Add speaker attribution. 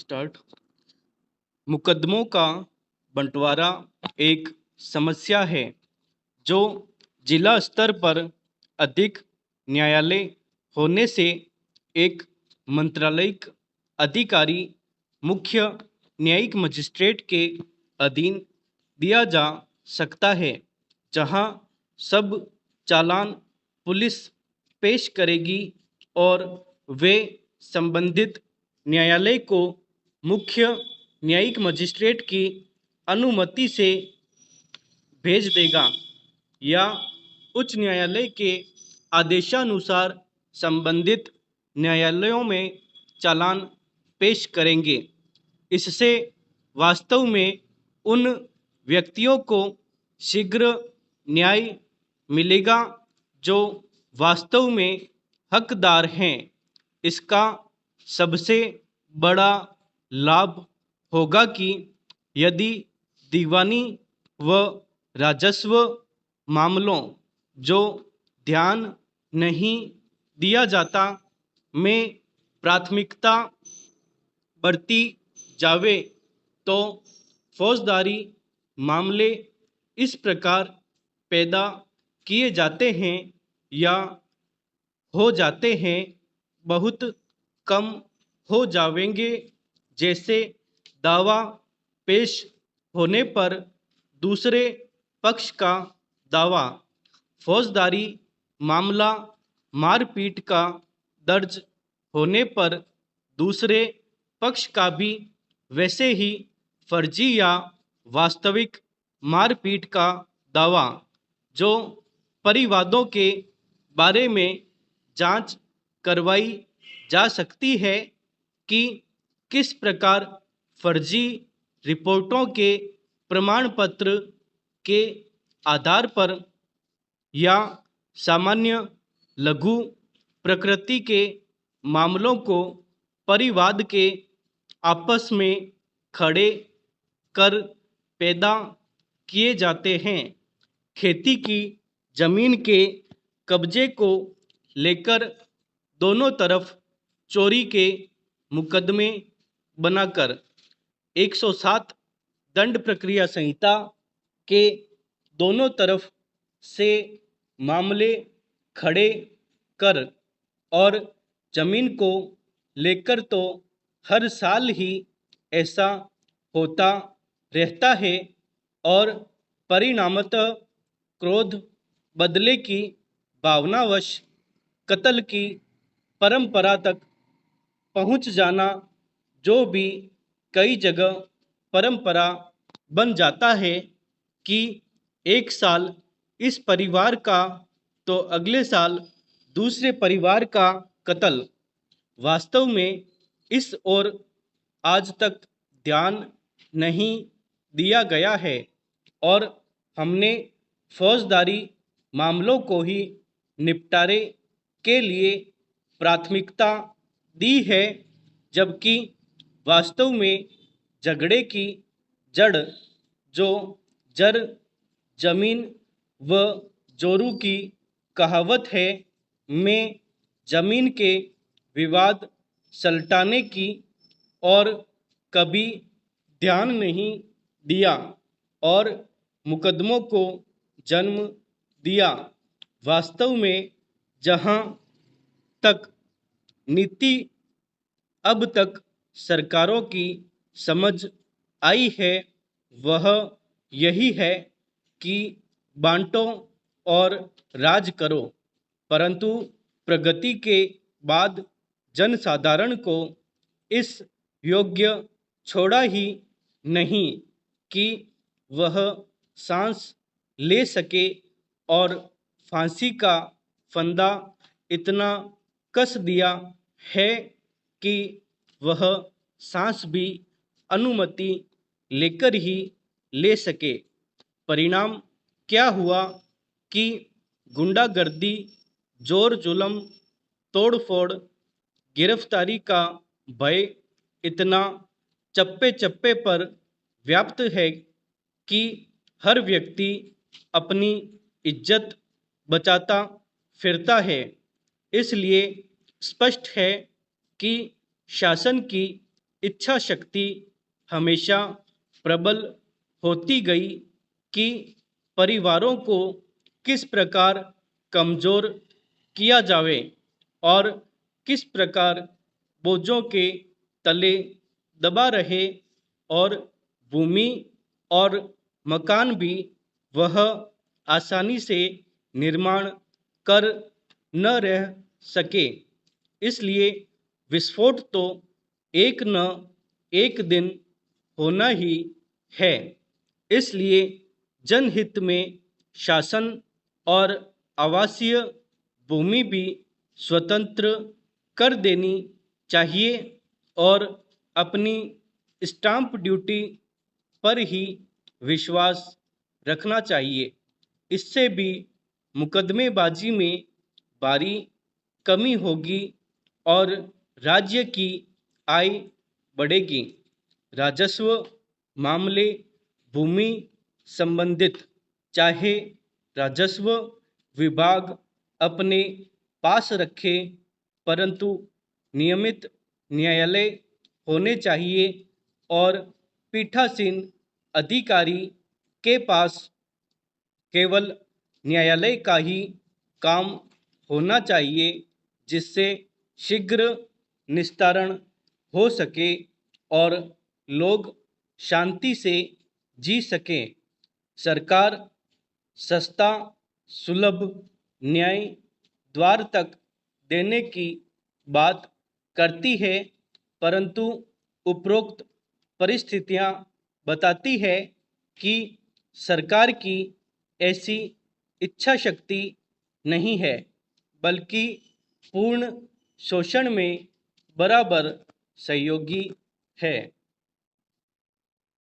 Speaker 1: Start. मुकदमों का बंटवारा एक समस्या है जो जिला स्तर पर अधिक न्यायालय होने से एक मंत्रालयिक अधिकारी मुख्य न्यायिक मजिस्ट्रेट के अधीन दिया जा सकता है, जहां सब चालान पुलिस पेश करेगी और वे संबंधित न्यायालय को मुख्य न्यायिक मजिस्ट्रेट की अनुमति से भेज देगा या उच्च न्यायालय के आदेशानुसार संबंधित न्यायालयों में चालान पेश करेंगे। इससे वास्तव में उन व्यक्तियों को शीघ्र न्याय मिलेगा जो वास्तव में हकदार हैं। इसका सबसे बड़ा लाभ होगा कि यदि दीवानी व राजस्व मामलों जो ध्यान नहीं दिया जाता में प्राथमिकता बढ़ती जावे तो फौजदारी मामले इस प्रकार पैदा किए जाते हैं या हो जाते हैं, बहुत कम हो जावेंगे। जैसे दावा पेश होने पर दूसरे पक्ष का दावा, फौजदारी मामला मारपीट का दर्ज होने पर दूसरे पक्ष का भी वैसे ही फर्जी या वास्तविक मारपीट का दावा, जो परिवादों के बारे में जांच करवाई जा सकती है कि किस प्रकार फर्जी रिपोर्टों के प्रमाण पत्र के आधार पर या सामान्य लघु प्रकृति के मामलों को परिवाद के आपस में खड़े कर पैदा किए जाते हैं। खेती की जमीन के कब्जे को लेकर दोनों तरफ चोरी के मुकदमे बनाकर 107 दंड प्रक्रिया संहिता के दोनों तरफ से मामले खड़े कर और जमीन को लेकर तो हर साल ही ऐसा होता रहता है और परिणामतः क्रोध बदले की भावनावश कत्ल की परंपरा तक पहुंच जाना, जो भी कई जगह परंपरा बन जाता है कि एक साल इस परिवार का तो अगले साल दूसरे परिवार का कत्ल। वास्तव में इस ओर आज तक ध्यान नहीं दिया गया है और हमने फौजदारी मामलों को ही निपटारे के लिए प्राथमिकता दी है, जबकि वास्तव में झगड़े की जड़ जो जर जमीन व जोरू की कहावत है में जमीन के विवाद सलटाने की और कभी ध्यान नहीं दिया और मुकदमों को जन्म दिया। वास्तव में जहां तक नीति अब तक सरकारों की समझ आई है वह यही है कि बांटो और राज करो, परंतु प्रगति के बाद जनसाधारण को इस योग्य छोड़ा ही नहीं कि वह सांस ले सके और फांसी का फंदा इतना कस दिया है कि वह सांस भी अनुमति लेकर ही ले सके। परिणाम क्या हुआ कि गुंडागर्दी, जोर जुल्म, तोड़फोड़, गिरफ्तारी का भय इतना चप्पे चप्पे पर व्याप्त है कि हर व्यक्ति अपनी इज्जत बचाता फिरता है। इसलिए स्पष्ट है कि शासन की इच्छा शक्ति हमेशा प्रबल होती गई कि परिवारों को किस प्रकार कमज़ोर किया जावे और किस प्रकार बोझों के तले दबा रहे, और भूमि और मकान भी वह आसानी से निर्माण कर न रह सके। इसलिए विस्फोट तो एक न एक दिन होना ही है। इसलिए जनहित में शासन और आवासीय भूमि भी स्वतंत्र कर देनी चाहिए और अपनी स्टाम्प ड्यूटी पर ही विश्वास रखना चाहिए। इससे भी मुकदमेबाजी में भारी कमी होगी और राज्य की आय बढ़ेगी। राजस्व मामले भूमि संबंधित चाहे राजस्व विभाग अपने पास रखे, परंतु नियमित न्यायालय होने चाहिए और पीठासीन अधिकारी के पास केवल न्यायालय का ही काम होना चाहिए, जिससे शीघ्र निस्तारण हो सके और लोग शांति से जी सकें। सरकार सस्ता सुलभ न्याय द्वार तक देने की बात करती है, परंतु उपरोक्त परिस्थितियां बताती है कि सरकार की ऐसी इच्छा शक्ति नहीं है, बल्कि पूर्ण शोषण में बराबर सहयोगी है।